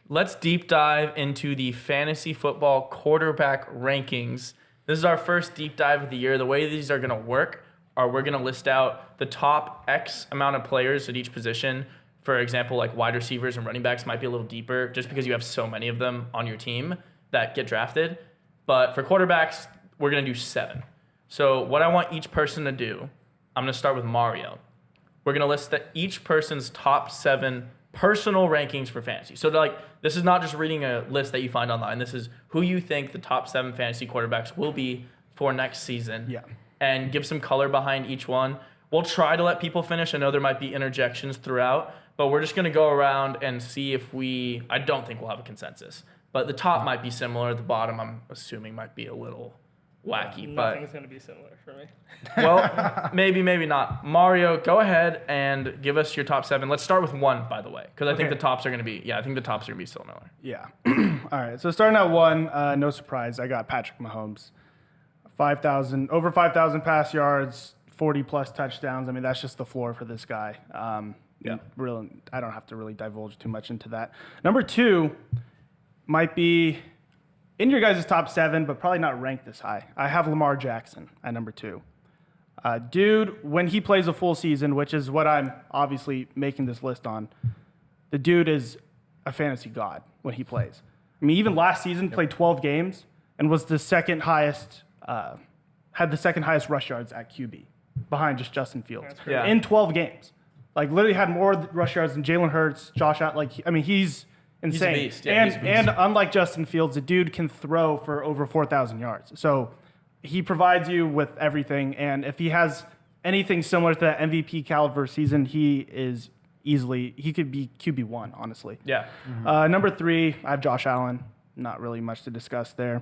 let's deep dive into the fantasy football quarterback rankings. This is our first deep dive of the year. The way these are going to work are we're going to list out the top X amount of players at each position. For example, like wide receivers and running backs might be a little deeper just because you have so many of them on your team that get drafted. But for quarterbacks, we're going to do 7. So what I want each person to do, I'm going to start with Mario. We're going to list each person's top 7 personal rankings for fantasy. So this is not just reading a list that you find online. This is who you think the top 7 fantasy quarterbacks will be for next season. Yeah. And give some color behind each one. We'll try to let people finish. I know there might be interjections throughout, but we're just going to go around and see if I don't think we'll have a consensus. But the top might be similar. The bottom, I'm assuming, might be a little wacky. Nothing's going to be similar for me. Well, maybe not. Mario, go ahead and give us your top 7. Let's start with 1, by the way, because I think the tops are going to be, similar. Yeah. All right. So starting at 1, no surprise, I got Patrick Mahomes. Over 5,000 pass yards, 40-plus touchdowns. I mean, that's just the floor for this guy. Really, I don't have to really divulge too much into that. Number 2 might be in your guys' top 7, but probably not ranked this high. I have Lamar Jackson at number 2. Dude, when he plays a full season, which is what I'm obviously making this list on, the dude is a fantasy god when he plays. I mean, even last season, played 12 games and was the second highest, had the second highest rush yards at QB, behind just Justin Fields. In 12 games. Like, literally had more rush yards than Jalen Hurts, Josh Allen. He's insane. He's a beast. Yeah, and unlike Justin Fields, the dude can throw for over 4,000 yards. So he provides you with everything. And if he has anything similar to that MVP caliber season, he could be QB1, honestly. Yeah. Number 3, I have Josh Allen. Not really much to discuss there.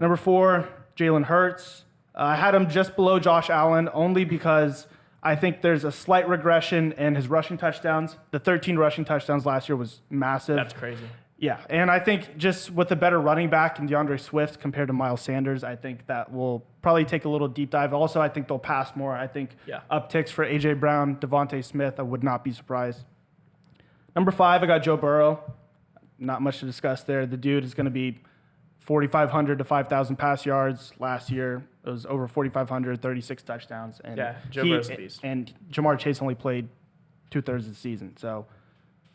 Number 4, Jalen Hurts. I had him just below Josh Allen only because I think there's a slight regression in his rushing touchdowns. The 13 rushing touchdowns last year was massive. That's crazy. Yeah, and I think just with a better running back in DeAndre Swift compared to Miles Sanders, I think that will probably take a little deep dive. Also, I think they'll pass more. I think upticks for A.J. Brown, Devontae Smith, I would not be surprised. Number 5, I got Joe Burrow. Not much to discuss there. The dude is going to be 4,500 to 5,000 pass yards. Last year, it was over 4,500, 36 touchdowns. And Joe Burrow's a beast. And Jamar Chase only played 2/3 of the season. So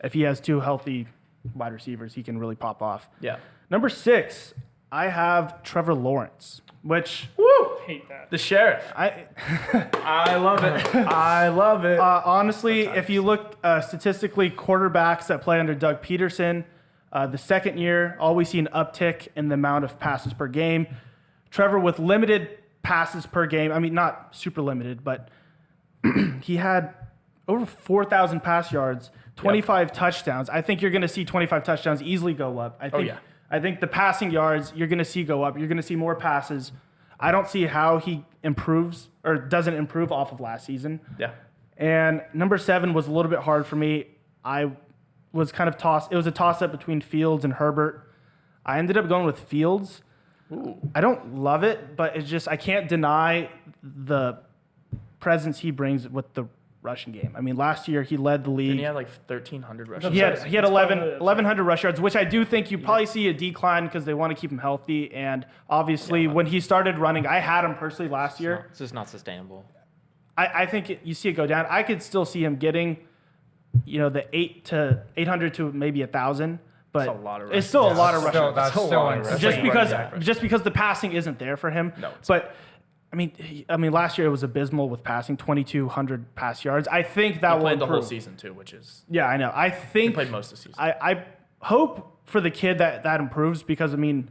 if he has 2 healthy wide receivers, he can really pop off. Yeah. Number 6, I have Trevor Lawrence, which Hate that. The sheriff. I love it. I love it. Honestly, if you look statistically, quarterbacks that play under Doug Peterson, the second year, always see an uptick in the amount of passes per game. Trevor with limited passes per game. I mean, not super limited, but he had over 4,000 pass yards, 25 touchdowns. I think you're going to see 25 touchdowns easily go up. I think the passing yards you're going to see go up. You're going to see more passes. I don't see how he improves or doesn't improve off of last season. Yeah. And number 7 was a little bit hard for me. I was kind of tossed. It was a toss-up between Fields and Herbert. I ended up going with Fields. Ooh. I don't love it, but it's just I can't deny the presence he brings with the rushing game. I mean, last year he led the league. Didn't he have like 1,300 rushing He yards? had 1,100 rush yards, which I do think you probably see a decline because they want to keep him healthy. And obviously, when he started running, I had him personally last year. It's just not sustainable. I think you see it go down. I could still see him getting, the 800 to maybe 1,000. But That's a lot of it's still a lot of rushing. That's still Just because the passing isn't there for him. No, but I mean, last year it was abysmal with passing, 2,200 pass yards. I think that will played improve. the whole season too, which is I know. I think he played most of the season. I hope for the kid that improves because I mean,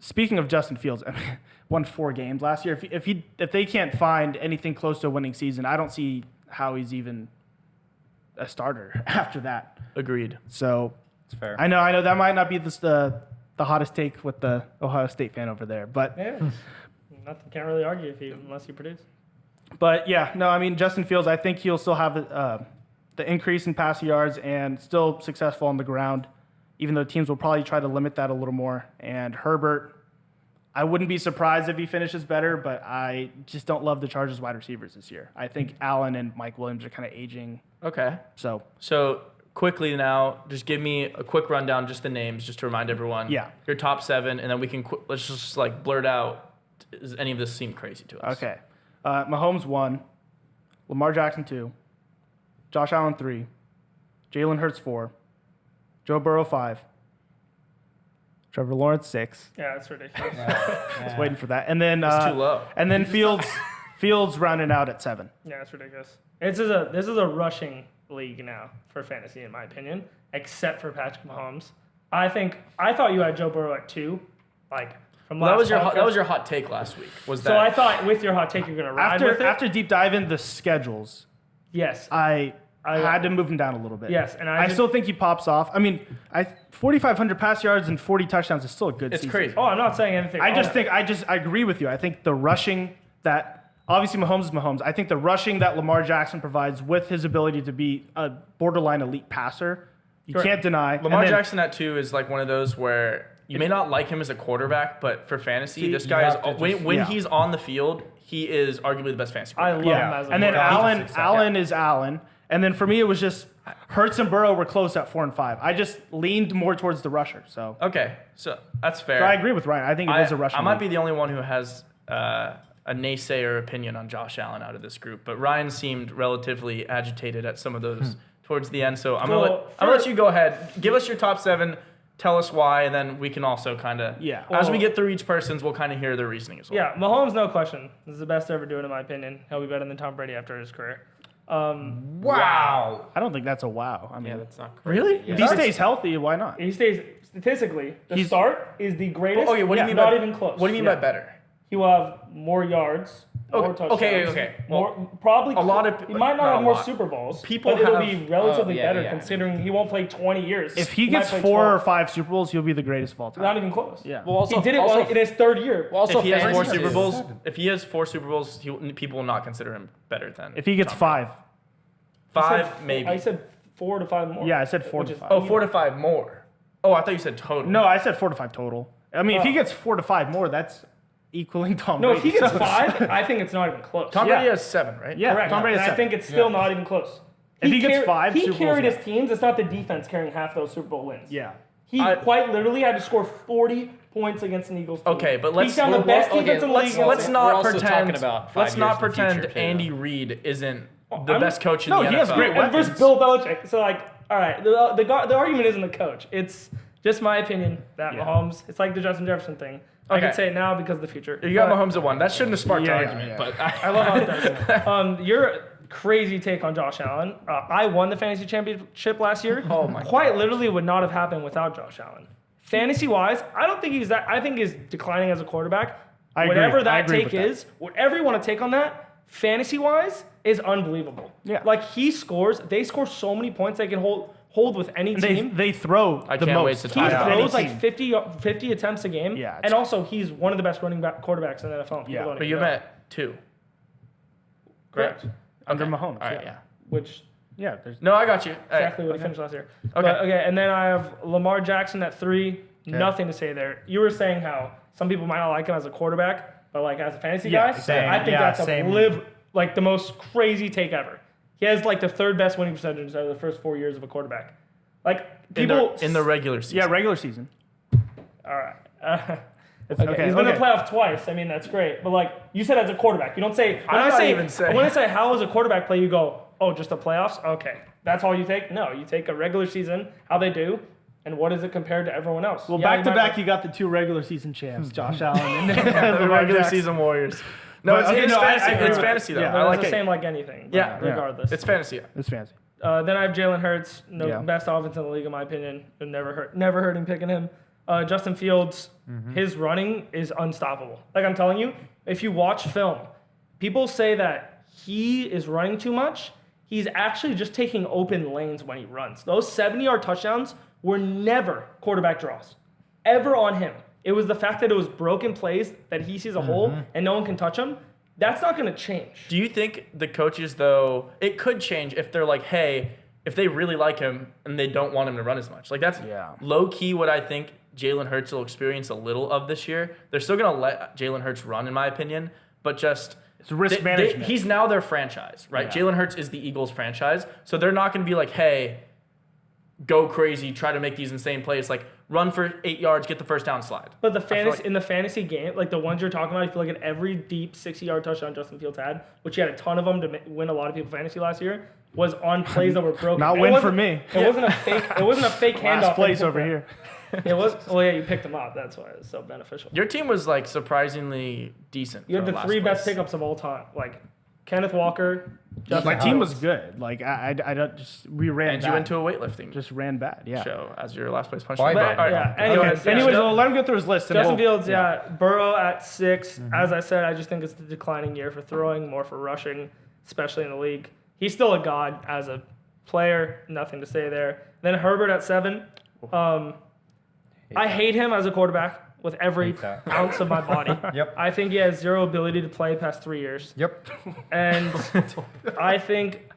speaking of Justin Fields, I mean, won 4 games last year. If they can't find anything close to a winning season, I don't see how he's even a starter after that. Agreed. So It's fair. I know that might not be the hottest take with the Ohio State fan over there, but Nothing, can't really argue unless you produce. But yeah, no, I mean Justin Fields, I think he'll still have the increase in passing yards and still successful on the ground, even though teams will probably try to limit that a little more. And Herbert, I wouldn't be surprised if he finishes better, but I just don't love the Chargers wide receivers this year. I think Allen and Mike Williams are kind of aging. Okay. So quickly now, just give me a quick rundown, just the names, just to remind everyone. Yeah. Your top 7, and then we can let's just like blurt out. Does any of this seem crazy to us? Okay. Mahomes 1, Lamar Jackson 2, Josh Allen 3, Jalen Hurts 4, Joe Burrow 5, Trevor Lawrence 6. Yeah, that's ridiculous. Just waiting for that. And then It's too low. And then Fields rounding out at 7. Yeah, it's ridiculous. This is a rushing league now for fantasy, in my opinion, except for Patrick Mahomes. I thought you had Joe Burrow at 2, like from Well, last that was podcast. your hot take last week. Was that? So I thought with your hot take you're gonna ride with it. After deep diving the schedules, Yes. I had to move him down a little bit. Yes, and I still think he pops off. I mean, 4,500 pass yards and 40 touchdowns is still a good It's season. crazy. Oh, I'm not saying anything. I agree with you. I think the rushing that obviously Mahomes is Mahomes. I think the rushing that Lamar Jackson provides with his ability to be a borderline elite passer, you Correct. can't deny. Lamar And then- Jackson at 2 is like one of those where you may not like him as a quarterback, but for fantasy, this you guy is have to when just- he's on the field, he is arguably the best fantasy I quarterback. love him as a And then quarterback. Allen is Allen. And then for me, it was just Hurts and Burrow were close at 4 and 5. I just leaned more towards the rusher. So, Okay, so that's fair. so I agree with Ryan. I think it is a rusher. I might be the only one who has a naysayer opinion on Josh Allen out of this group, but Ryan seemed relatively agitated at some of those towards the end. So I'm gonna let you go ahead. Give us your top 7. Tell us why, and then we can also kind of as we get through each person's, we'll kind of hear their reasoning as well. Yeah, Mahomes, no question. This is the best to ever do it, in my opinion. He'll be better than Tom Brady after his career. Wow. I don't think that's a wow. I mean, Yeah, that's not Really? if he stays healthy, why not? He stays statistically. The start is the greatest. Okay, what do you mean Not by even close. What do you mean by better? He will have more yards, more touchdowns. Okay. More, probably a lot of- he might not not have a more lot. Super Bowls. People but it'll have- be relatively yeah, better yeah. considering he won't play 20 years. If he might gets play 4 or 12. 5 Super Bowls, he'll be the greatest of all time. Not even close. Yeah. Well, also, He did it also, in his 3rd year. well, also If he has 4 fantasy Super is- Bowls, if he has 4 Super Bowls, people will not consider him better than. If he gets Tom 5. Brady. I 5 said, maybe. I said 4 to 5 more. Yeah, I said 4 to Which is- 5. Oh, 4 to 5 more. Oh, I thought you said total. No, I said 4 to 5 total. I mean, if he gets 4 to 5 more, that's equaling Tom No, Brady. if he gets So- 5, I think it's not even close. Tom Yeah. Brady has 7, right? Yeah, Correct. Tom Brady And has I 7. think it's still not even close. If he gets 5 he Super Bowls, carried yeah. his teams. It's not the defense carrying half those Super Bowl wins. Yeah. He quite literally had to score 40 points against an Eagles team. Okay, but let's He's down the well, best okay, defense in the league. let's against not We're also pretend. talking about 5 Let's not years in the pretend future, too. Andy Reid isn't the I'm- best coach in No, the he NFL. has great And weapons. versus Bill Belichick. So like, all right, the argument isn't the coach. It's just my opinion that Yeah. Mahomes. It's like the Justin Jefferson thing. I Okay. can say it now because of the future. You got But Mahomes at 1. That shouldn't have sparked Yeah, an yeah, argument, yeah. but I love how it does. Your crazy take on Josh Allen. I won the fantasy championship last year. Oh my Quite literally would not have happened without Josh Allen. Fantasy wise, I don't think he's that. I think he's declining as a quarterback. I agree. Whatever I that agree take with that. is, whatever you want to take on that, fantasy wise, is unbelievable. Yeah. Like he scores, they score so many points they can hold with any And team. they throw I the can't most. wait to He talk about it. throws Any like team. 50 attempts a game. Yeah, it's- And also, he's one of the best running back quarterbacks in the NFL. People Yeah. don't But even you're know. at 2. Correct. under Okay. Mahomes. All right, yeah. yeah. Which Yeah, there's No, I got you. All right. exactly what he finished last year. Okay. But, okay, and then I have Lamar Jackson at 3. Nothing to say there. You were saying how some people might not like him as a quarterback, but like as a fantasy Yeah, guy, same. I think Yeah, that's same. like the most crazy take ever. He has like the 3rd best winning percentage out of the first 4 years of a quarterback. Like people in the regular season. yeah, regular season. all right. It's, Okay, he's been in the playoff twice. I mean, that's great. But like you said, as a quarterback, you don't say. I'm not even saying- When I say how is a quarterback play, you go, oh, just the playoffs. Okay, that's all you take. No, you take a regular season, how they do, and what is it compared to everyone else. Well, Yeah, back you to might back, not- you got the 2 regular season champs, Josh Allen and the Lamar regular Jackson. season Warriors. No, But, it's, okay, it's no, I fantasy. agree It's with fantasy though. that. But I like it's the it. same like anything. Yeah, regardless. It's fantasy. Yeah. It's fancy. Then I have Jalen Hurts, Yeah. best offense in the league in my opinion. Never hurting picking him. Justin Fields, his running is unstoppable. Like I'm telling you, if you watch film, people say that he is running too much. He's actually just taking open lanes when he runs. Those 70-yard touchdowns were never quarterback draws, ever on him. It was the fact that it was broken plays that he sees a hole and no one can touch him. That's not going to change. Do you think the coaches, though, it could change if they're like, hey, if they really like him and they don't want him to run as much? Like, that's low key what I think Jalen Hurts will experience a little of this year. They're still going to let Jalen Hurts run, in my opinion, but just. It's risk management. He's now their franchise, right? Yeah. Jalen Hurts is the Eagles' franchise. So they're not going to be like, hey, go crazy, try to make these insane plays, like run for 8 yards, get the first down, slide. But in the fantasy game, like the ones you're talking about, if you look at every deep 60-yard touchdown Justin Fields had, which he had a ton of them to win a lot of people fantasy last year, was on plays that were broken. Not win for me. It wasn't a fake. It wasn't a fake handoff. Last place over here. It was. Well, yeah, you picked him up. That's why it's so beneficial. Your team was like surprisingly decent. You had for the last 3 best place. pickups of all time, like Kenneth Walker. My team was good. Like I don't just we ran. And bad. you went to a weightlifting just ran bad. Yeah. show as your last place punch. Why But, bad? all right. Yeah. Okay. Anyways, well, let him go through his list. Justin Fields, yeah. Burrow at 6. As I said, I just think it's the declining year for throwing, more for rushing, especially in the league. He's still a god as a player. Nothing to say there. Then Herbert at 7. I hate him as a quarterback with every Hate that. ounce of my body. Yep. I think he has zero ability to play past 3 years. Yep. And I think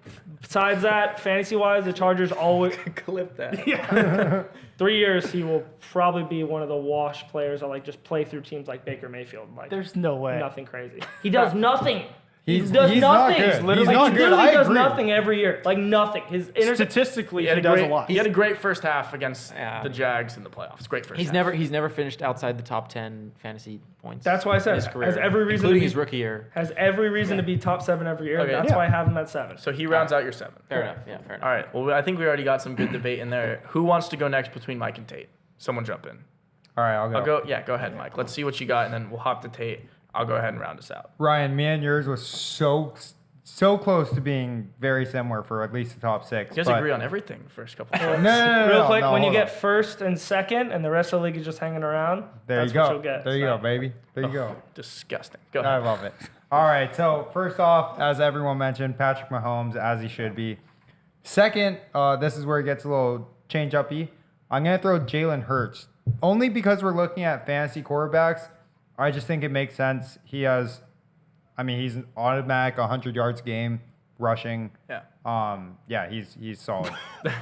besides that, fantasy-wise, the Chargers always Clip that. 3 years he will probably be one of the wash players that like just play through teams like Baker Mayfield. Like There's no way. nothing crazy. He does nothing. He's does not nothing. good. He's literally, He's not he good. literally I does agree. nothing every year. Like nothing. His Statistically, He he does a great, lot. he had a great first half against Yeah. the Jags in the playoffs. Great first half. He's never finished outside the top 10 fantasy points. That's why I said in his career, has every reason including to his be, rookie year. has every reason to be top 7 every year. Okay. That's Yeah. why I have him at 7. So he rounds out your 7. Fair enough. Yeah, fair enough. All right. Well, I think we already got some good debate in there. Who wants to go next between Mike and Tate? Someone jump in. All right, I'll go. I'll go. Yeah, go ahead, Mike. Let's see what you got, and then we'll hop to Tate. I'll go ahead and round us out. Ryan, me and yours was so close to being very similar for at least the top 6. You guys but- agree on everything first couple No, of no, no, Real no, quick, no, when you hold get on. first and second, and the rest of the league is just hanging around, There that's you go. what you'll get. There you So, go, baby. There you go. Disgusting. Go I ahead. love it. All right, so first off, as everyone mentioned, Patrick Mahomes, as he should be. Second, this is where it gets a little change uppy. I'm going to throw Jalen Hurts. Only because we're looking at fantasy quarterbacks, I just think it makes sense. He's an automatic 100 yards a game rushing. Yeah. He's solid.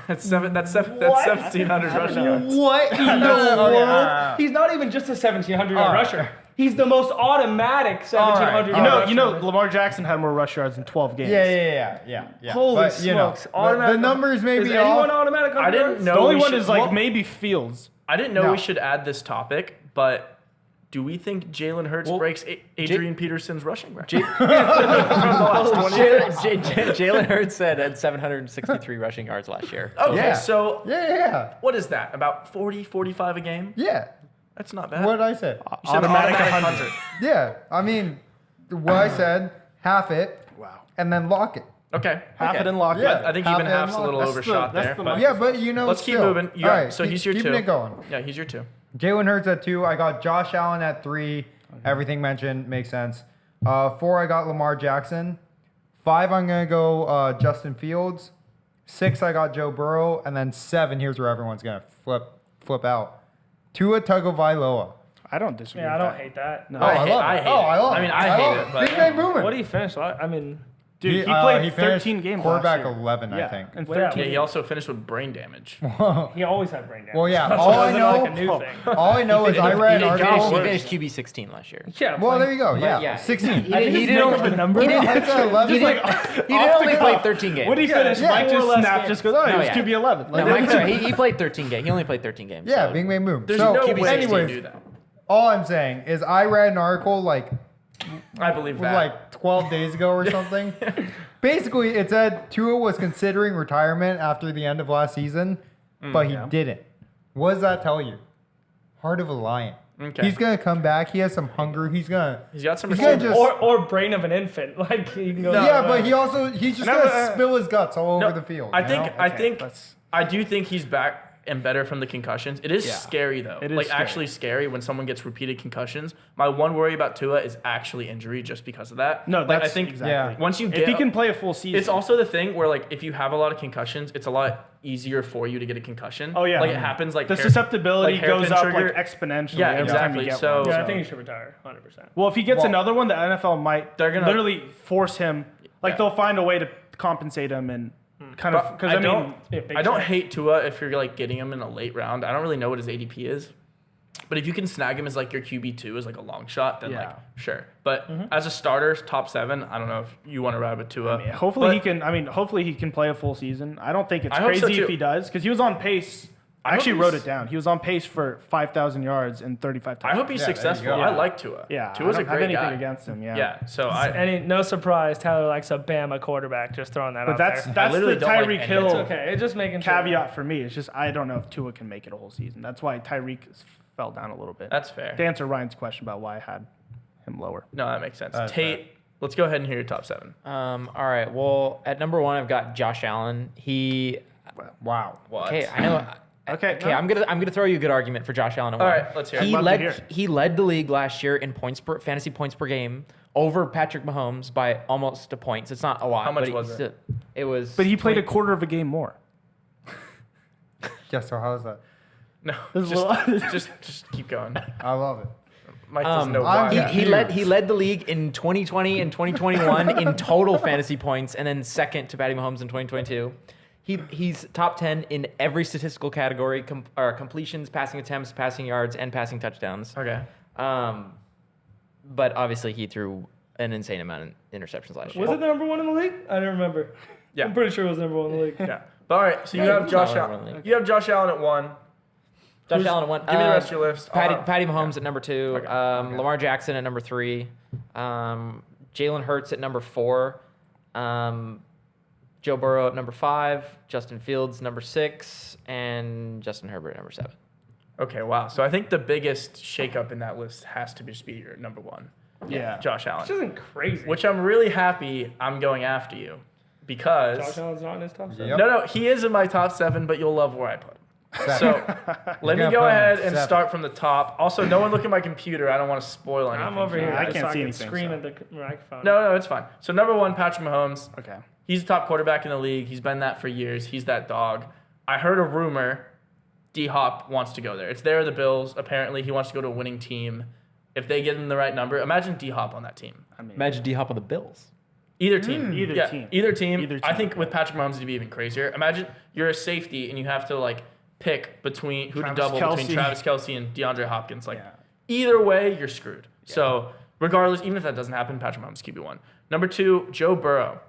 That's 1,700 rushing yards. What in the Okay, world? He's not even just a 1,700 yard All right. rusher. He's the most automatic 1,700 All yard right. You rusher. know, Lamar Jackson had more rush yards in 12 games. Yeah. Holy But, you know, smokes. the numbers may is be anyone off. automatic 100 I didn't yards? know. The only we one should- is like well, maybe Fields. I didn't know No. we should add this topic, but do we think Jalen Hurts breaks Adrian Peterson's rushing record? Jalen Hurts had 763 rushing yards last year. Okay, Yeah. so Yeah. what is that? About 40, 45 a game? Yeah. That's not bad. What did I say? You said Automatic automatic 100. Yeah. I mean, what I said, half it, Wow. and then lock it. Okay. Half okay. it and lock it. Yeah. I think Half even it and half's a lock little it. overshot that's there. the but most- Yeah, but you know, let's keep still. moving. You All got- right, so he's your keeping 2. it going. Yeah, he's your 2. Jalen Hurts at 2. I got Josh Allen at 3. Everything mentioned makes sense. 4, I got Lamar Jackson. 5, I'm going to go Justin Fields. 6, I got Joe Burrow. And then 7, here's where everyone's going to flip out. Tua Tagovailoa. I don't disagree. Yeah, I with don't that. hate that. No. Oh, I love it. I hate it. I love it. I mean, I hate love it, but Big Man Boomer. What do you finish? I mean, Dude, he he played finished 13 games quarterback last year. 11, I Yeah, think. and Well, yeah, 13. Yeah, he also finished with brain damage. he always had brain damage. Well, yeah, So all it I wasn't know- like a new thing. All I know is I read an He article. finished QB 16 last year. Yeah. Well, fine. there you go. Yeah, yeah. 16. He I didn't- just he make didn't- up a number. he didn't- I said 11. He didn't, he didn't only play 13 games. When he finished, Yeah. Mike More or just less snapped, games. just goes, oh, he No, was yeah. QB 11. No, Mike's right. He played 13 games. He only played 13 games. Yeah, so. Bing Bang Boom. There's So, no way he anyways, can do that. all I'm saying is I read an article like I believe that. 12 days ago or something. Basically, it said Tua was considering retirement after the end of last season, but he didn't. What does that tell you? Heart of a lion. Okay. He's gonna come back. He has some hunger. He's gonna. He's got some He's gonna receivers. just. Or brain of an infant. Like you can go. Yeah, but he's just No, gonna spill his guts all No, over the field. I you think know? I think let's- I do think he's back and better from the concussions. It is Yeah. scary though. It is like scary. actually scary when someone gets repeated concussions. My one worry about Tua is actually injury just because of that. No, like, that's I think exactly. Yeah. once you If get he can play a full season. it's also the thing where like if you have a lot of concussions, it's a lot easier for you to get a concussion. Oh, yeah. Like it happens like the hair- susceptibility like hairpin goes up trigger. like exponentially. Yeah, every time exactly. you get So- one. Yeah, I think he should retire 100%. Well, if he gets Well- another one, the NFL might They're gonna- literally force him. Like Yeah. they'll find a way to compensate him and kind But of because I I don't- mean Yeah, big I don't check. hate Tua if you're like getting him in a late round. I don't really know what his ADP is. But if you can snag him as like your QB2 as like a long shot, then Yeah. like sure. But as a starter, top 7, I don't know if you want to ride with Tua. Hopefully But he can. I mean, hopefully he can play a full season. I don't think it's I hope so, crazy if too. he does, because he was on pace. I I hope actually wrote he's- it down. He was on pace for 5,000 yards and 35 touchdowns. I hope he's Yeah, there you successful. go. I like Tua. Yeah, Tua's I a don't have great anything guy. against him. Yeah. Yeah, so I And no surprise, Tyler likes a Bama quarterback. Just throwing that But out that's there. that's literally the don't like Tyreek any- Hill It's okay. It's just making sure. caveat for me. It's just I don't know if Tua can make it a whole season. That's why Tyreek fell down a little bit. that's fair. To answer Ryan's question about why I had him lower. No, that makes sense. That's Tate, let's go ahead and hear your top 7. All right. Well, at number 1, I've got Josh Allen. Wow. What? Okay, I know. Okay, Okay, no. I'm gonna throw you a good argument for Josh Allen. All right, let's hear it. He I'd love to hear led it. he led the league last year in fantasy points per game over Patrick Mahomes by almost a point. So it's not a lot. How much but was it? It was. But he played a 20 quarter of a game more. Yeah, so how's that? No, This is a little- just keep going. I love it. Mike doesn't know I'm why. Yeah. He led the league in 2020 and 2021 in total fantasy points, and then second to Patty Mahomes in 2022. He's top 10 in every statistical category: completions, passing attempts, passing yards, and passing touchdowns. Okay. But obviously, he threw an insane amount of interceptions last year. Was it the number 1 in the league? I don't remember. Yeah. I'm pretty sure it was number 1 in the league. Yeah. But all right, so you Yeah, have he's Josh not Allen. really- You have Josh Allen at 1. Josh Allen at 1. Give me the rest of your list. Patty Mahomes at number 2. Okay. Lamar Jackson at number 3. Jalen Hurts at number 4. Joe Burrow at number 5. Justin Fields number 6. And Justin Herbert at number 7. Okay, wow. So I think the biggest shakeup in that list has to just be your number 1, Yeah. Josh Which Allen. isn't crazy. Which I'm really happy I'm going after you because Josh Allen's not in his top 7. Yep. no, he is in my top 7, but you'll love where I put him. So let me gonna go put him ahead at and 7. start from the top. Also, no one look at my computer. I don't want to spoil anything. I'm over for you. here. I just can't so see can anything, Scream so. at the microphone. No, it's fine. So number 1, Patrick Mahomes. Okay. He's the top quarterback in the league. He's been that for years. He's that dog. I heard a rumor D-Hop wants to go there. It's there, the Bills. Apparently, he wants to go to a winning team. If they give him the right number, imagine D-Hop on that team. I mean, Imagine D-Hop on the Bills. Either team. Either Yeah, team. Either team. Either I team, think with Patrick Mahomes, it'd be even crazier. Imagine you're a safety and you have to like pick between who Travis to double between Kelce. Travis Kelce and DeAndre Hopkins. Like Yeah. either way, you're screwed. So regardless, even if that doesn't happen, Patrick Mahomes QB1. Number 2, Joe Burrow.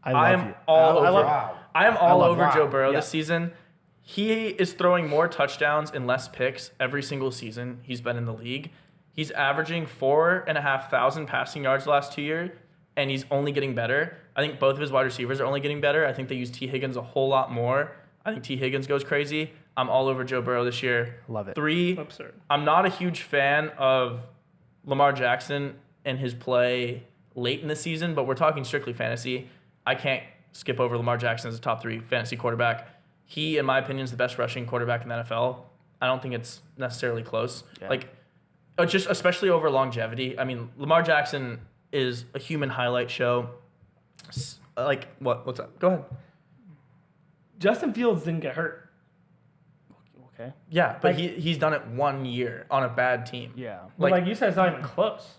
I I love am you. all over. Wow. I am all love over that. Joe Burrow Yeah. this season. He is throwing more touchdowns and less picks every single season he's been in the league. He's averaging 4,500 passing yards the last 2 years, and he's only getting better. I think both of his wide receivers are only getting better. I think they use T. Higgins a whole lot more. I think T. Higgins goes crazy. I'm all over Joe Burrow this year. Love it. 3, Absurd. I'm not a huge fan of Lamar Jackson and his play late in the season, but we're talking strictly fantasy. I can't skip over Lamar Jackson as a top 3 fantasy quarterback. He, in my opinion, is the best rushing quarterback in the NFL. I don't think it's necessarily close. Yeah. Like, just especially over longevity. I mean, Lamar Jackson is a human highlight show. Like, what's up? Go ahead. Justin Fields didn't get hurt. Okay. Yeah, but Like- he's done it 1 year on a bad team. Yeah. But Like- like you said, it's not even close.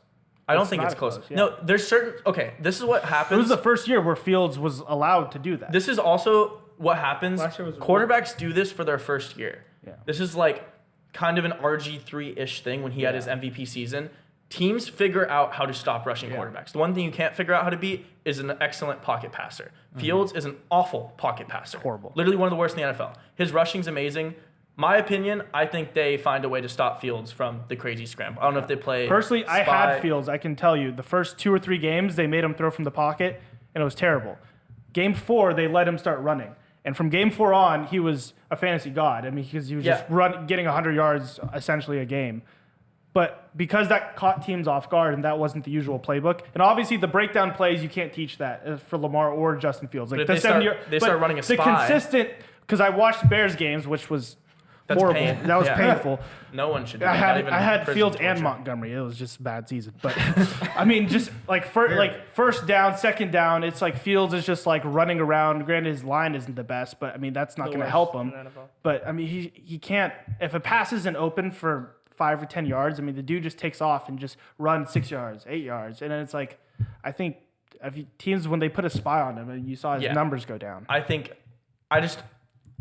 I don't It's think not it's close. close, yeah. No, there's certain. Okay, this is what It happens. was the first year where Fields was allowed to do that. This is also what happens. Last year was Quarterbacks do this for their first year. Yeah. This is like kind of an RG3-ish thing when he had his MVP season. Teams figure out how to stop rushing quarterbacks. The one thing you can't figure out how to beat is an excellent pocket passer. Fields is an awful pocket passer. Horrible. Literally one of the worst in the NFL. His rushing's amazing. My opinion, I think they find a way to stop Fields from the crazy scramble. I don't know if they play Personally, I spy. had Fields. I can tell you, the first 2 or 3 games, they made him throw from the pocket, and it was terrible. Game 4, they let him start running. And from game 4 on, he was a fantasy god. I mean, because he was just getting 100 yards essentially a game. But because that caught teams off guard and that wasn't the usual playbook, and obviously the breakdown plays, you can't teach that for Lamar or Justin Fields. Like But if the they start- 7 year, they but start running a the spy. consistent, because I watched Bears games, which was That's horrible. pain. That was Yeah. painful. No one should do I that. had not even I had prison Fields torture. and Montgomery. It was just a bad season. But I mean, just like first down, second down, it's like Fields is just like running around. Granted, his line isn't the best, but I mean that's not The going to worst help in him. the NFL. But I mean, he can't if a pass isn't open for 5 or 10 yards. I mean, the dude just takes off and just runs 6 yards, 8 yards, and then it's like I think teams when they put a spy on him, and you saw his Yeah. numbers go down. I think I just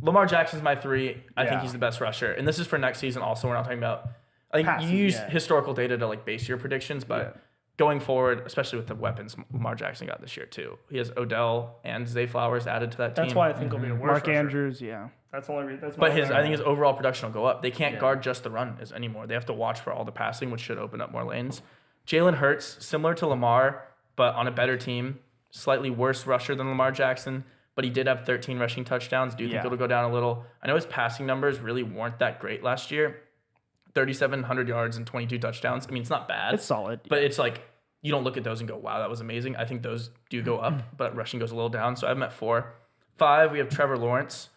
Lamar Jackson's my 3. I think Yeah. he's the best rusher. And this is for next season also. We're not talking about... I think Passing, you use yeah. historical data to like base your predictions, but going forward, especially with the weapons Lamar Jackson got this year too. He has Odell and Zay Flowers added to that team. That's why I think he'll be a worse Mark rusher. Andrews, yeah. That's the only reason. That's my But only I think his overall production will go up. They can't Yeah. guard just the run anymore. They have to watch for all the passing, which should open up more lanes. Jalen Hurts, similar to Lamar, but on a better team. Slightly worse rusher than Lamar Jackson, but he did have 13 rushing touchdowns. Do you think Yeah. it'll go down a little? I know his passing numbers really weren't that great last year. 3,700 yards and 22 touchdowns. I mean, it's not bad. It's solid. But it's like, you don't look at those and go, wow, that was amazing. I think those do go up, but rushing goes a little down. So I have him at 4. 5, we have Trevor Lawrence.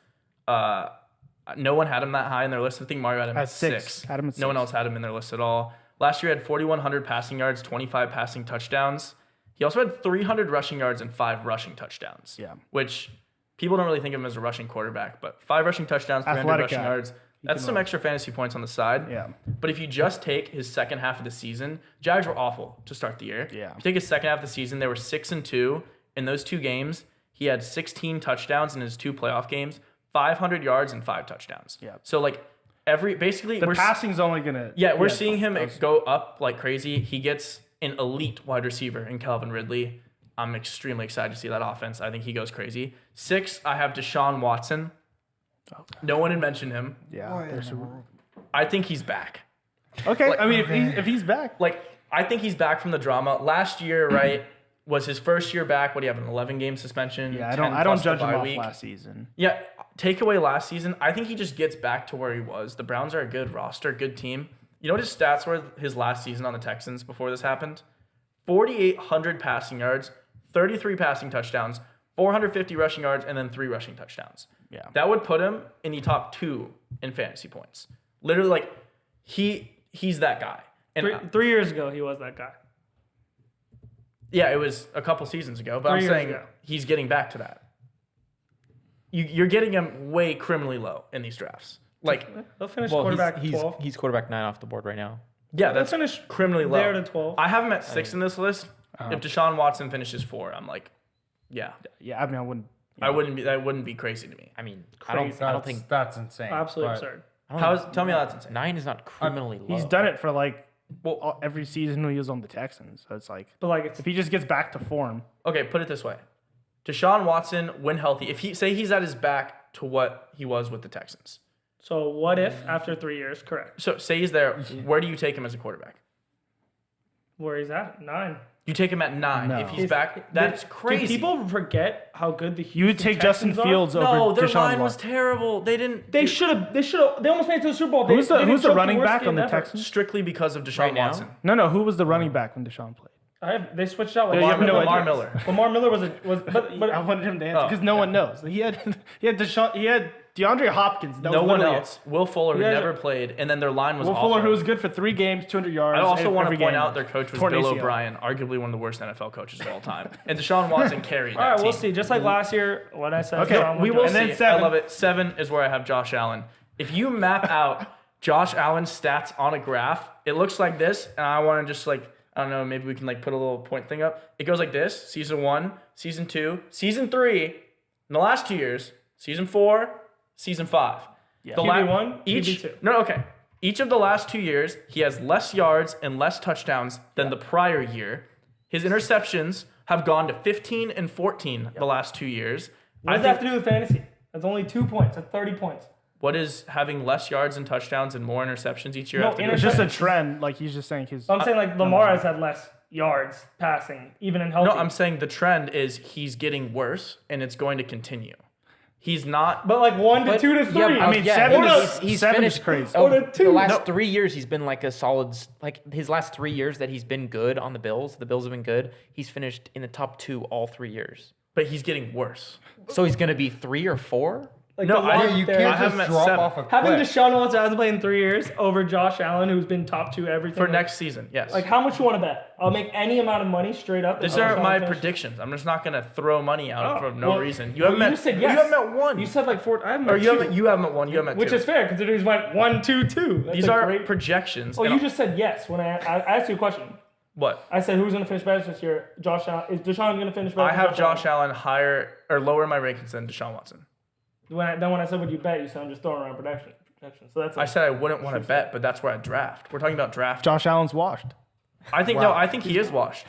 No one had him that high in their list. I think Mario had him at 6. Had him at No one 6. else had him in their list at all. Last year, he had 4,100 passing yards, 25 passing touchdowns. He also had 300 rushing yards and 5 rushing touchdowns. Yeah. Which people don't really think of him as a rushing quarterback, but 5 rushing touchdowns, 300 Athletic rushing guy. yards. That's some extra fantasy points on the side. Yeah. But if you just take his second half of the season, Jags were awful to start the year. Yeah. If you take his second half of the season, they were 6-2. In those 2 games, he had 16 touchdowns in his 2 playoff games, 500 yards and 5 touchdowns. Yeah. So like basically The we're passing's only gonna. we're seeing him go up like crazy. He gets an elite wide receiver in Calvin Ridley. I'm extremely excited to see that offense. I think he goes crazy. 6, I have Deshaun Watson. No one had mentioned him. Yeah. I think he's back. Okay. Like- I mean, if he's back, I think he's back from the drama. Last year, right, was his first year back. What do you have, an 11-game suspension? yeah, 10 I don't plus the judge him bye off week? last season. Yeah, take away last season. I think he just gets back to where he was. The Browns are a good roster, good team. You know what his stats were his last season on the Texans before this happened? 4,800 passing yards, 33 passing touchdowns, 450 rushing yards, and then 3 rushing touchdowns. Yeah. That would put him in the top 2 in fantasy points. Literally, like, he's that guy. And 3 years ago, he was that guy. yeah, it was a couple seasons ago, but 3 I'm years saying ago. he's getting back to that. You're getting him way criminally low in these drafts. Like, He'll finish Well, quarterback he's 12. he's quarterback 9 off the board right now. yeah, He'll that's finish criminally low. there to 12. I have him at 6 in this list. If Deshaun Watson finishes 4, I'm like, yeah, Yeah. I mean, I wouldn't. that wouldn't be crazy to me. I mean, Crazy. I don't think that's insane. Absolutely but- absurd. Tell me how that's insane. 9 is not criminally low. He's done it for every season when he was on the Texans. So it's like But like, it's if he just gets back to form. Okay, put it this way: Deshaun Watson, when healthy, if he's at his back to what he was with the Texans. so what if after 3 years? Correct. So say he's there. Where do you take him as a quarterback? Where he's at 9. You take him at 9 No. if he's back. That's crazy. Do people forget how good the You would Houston take Justin Texans are? Fields no, over their Deshaun line was Watson. terrible. They didn't. They should have. They almost made it to the Super Bowl. They Who's didn't the choke running worst back game on the ever. Texans? Strictly because of Deshaun Right now? Watson. No. Who was the running back when Deshaun played? They switched out. you have no Lamar idea. Miller. Lamar Miller was but I wanted him to answer Oh, because no one knows. He had DeAndre Hopkins. That No was one literally else. Will Fuller, who Yeah. never played, and then their line was Will awful. Fuller, who was good for 3 games, 200 yards. I also want every to point game. out their coach was Torn Bill ACL. O'Brien, arguably one of the worst NFL coaches of all time. And Deshaun Watson carried that all right, team. we'll see. Just like last year, when I said Okay, Deshaun We would will go. And then see. 7. I love it. 7 is where I have Josh Allen. If you map out Josh Allen's stats on a graph, it looks like this. And I want to just I don't know, maybe we can put a little point thing up. It goes like this: season 1, season 2, season 3, in the last 2 years, season 4, season 5. Yeah. QB1, each QB2. No, okay. Each of the last 2 years, he has less yards and less touchdowns than the prior year. His interceptions have gone to 15 and 14 the last 2 years. What does that have to do with fantasy? That's only 2 points. That's 30 points. What is having less yards and touchdowns and more interceptions each year No, have to do It's with just a it? trend. He's just saying his. I'm saying Lamar has had less yards passing, even in healthy. No, I'm saying the trend is he's getting worse and it's going to continue. He's not. But 1 to 2 to 3. Yeah, I mean, yeah, 7 he's- is he's 7 is finished- crazy. Or the The 2. last 3 years, he's been a solid. His last 3 years that he's been good on the Bills have been good. He's finished in the top 2 all 3 years. But he's getting worse. So he's gonna be 3 or 4. No, You there. can't I have him just at drop 7. off a Having cliff. Deshaun Watson hasn't played in 3 years over Josh Allen, who's been top 2 everything. For next season, yes. How much you want to bet? I'll make any amount of money straight up. These that are Deshaun my finishes. predictions. I'm just not going to throw money out Oh, for no well, reason. You well, have him you at, just said You yes. have him at 1. You said 4. I have him or at you 2. have him at 1. You have him at 2. Which is fair, considering he's went 1, 2, 2. That's These a are great. projections. Oh, and you just said yes when I asked you a question. What? I said who's going to finish better this year? Josh Allen. Is Deshaun going to finish better? I than have Josh Allen higher or lower in my rankings than Deshaun Watson. when I said would you bet, you said I'm just throwing around protection. So that's. I said I wouldn't want to bet, but that's where I draft. We're talking about draft. Josh Allen's washed. I think Wow. I think he is washed.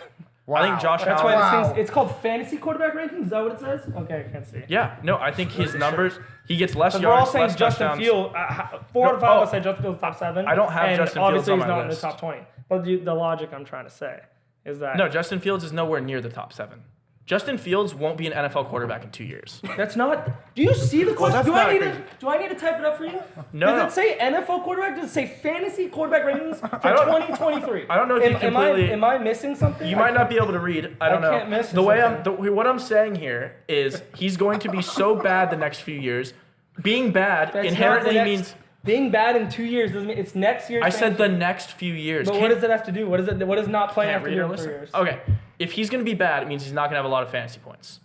Wow. I think Josh That's Allen. why Wow. it's called fantasy quarterback rankings. Is that what it says? Okay, I can't see. Yeah, no, I think his numbers. He gets less But we're all yards, saying less Justin touchdowns. Fields. 4 out of 5 oh, of us say Justin Fields top 7. I don't have and Justin Fields obviously on he's my not in list. the top 20. But the logic I'm trying to say is that No, Justin Fields is nowhere near the top 7. Justin Fields won't be an NFL quarterback in 2 years. that's not. Do you see the question? that's Do I not need crazy. to? Do I need to type it up for you? No, Does no. it say NFL quarterback? Does it say fantasy quarterback rankings for I don't- 2023? I don't know if you completely- Am I missing something? You might not be able to read. I don't know. can't miss The way something. what I'm saying here is he's going to be so bad the next few years. Being bad That's not the inherently next- means. being bad in 2 years doesn't mean it's next year. I said the next few years. But what does it have to do? What does not playing Can't have to read do or in listen. 3 years? Okay, if he's going to be bad, it means he's not going to have a lot of fantasy points.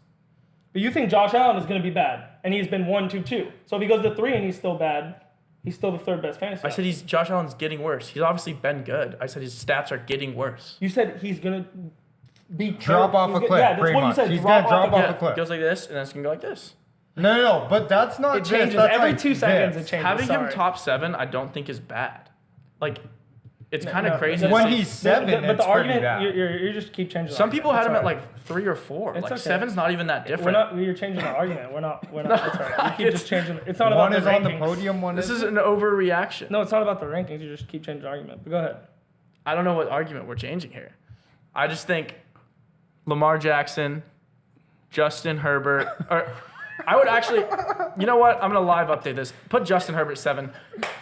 But you think Josh Allen is going to be bad, and he's been 1-2-2. So if he goes to 3 and he's still bad, he's still the 3rd best fantasy. I said Josh Allen's getting worse. He's obviously been good. I said his stats are getting worse. You said he's going to be Drop off a cliff, Yeah, that's pretty what you much. said. He's gonna drop off Yeah, a cliff. it goes like this, and then it's going to go like this. No, but that's not It this, changes that's every like 2 seconds. this. It changes. Having him sorry. top 7, I don't think is bad. Like, it's kind No, of crazy. to When say. he's 7, but it's the pretty argument bad. you just keep changing. the Some people had him argument. at like 3 or 4. It's Like okay. 7's not even that We're different. not. You're changing the argument. We're not. It's all right. You keep just changing. It's not One about is the on the rankings. podium, one This is is an overreaction. No, it's not about the rankings. You just keep changing the argument. But go ahead. I don't know what argument we're changing here. I just think Lamar Jackson, Justin Herbert, or I would actually, you know what? I'm going to live update this. Put Justin Herbert 7.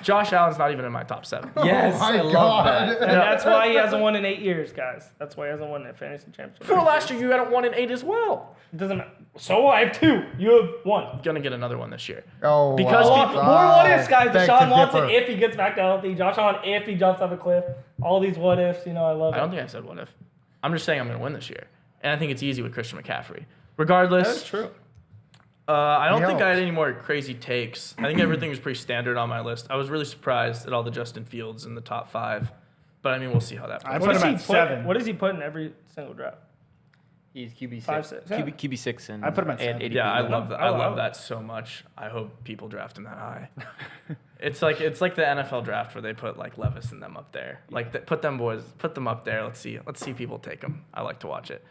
Josh Allen's not even in my top 7. Yes, my I love God. that. And that's why he hasn't won in 8 years, guys. That's why he hasn't won a fantasy championship. For last year, you hadn't won in 8 as well. It doesn't matter. So I have 2. You have 1. Going to get another one this year. Oh, Because wow. people- More what ifs, guys. Beg Deshaun to Watson differ. if he gets back to healthy. Josh Allen if he jumps off a cliff. All these what ifs. You know, I love I it. don't think I said what if. I'm just saying I'm going to win this year. And I think it's easy with Christian McCaffrey. Regardless. That's true. I don't think I had Yo. any more crazy takes. I think everything was pretty standard on my list. I was really surprised at all the Justin Fields in the top 5. But I mean, we'll see how that I plays. put What him does at he put? 7. What does he put in every single draft? He's QB 5, 6. 6, yeah. QB 6 and I put him at and 7. ADP. Yeah, I No, love that. I I love love it. that so much. I hope people draft him that high. It's like the NFL draft where they put like Levis and them up there. Like put them up there. Let's see people take them. I like to watch it.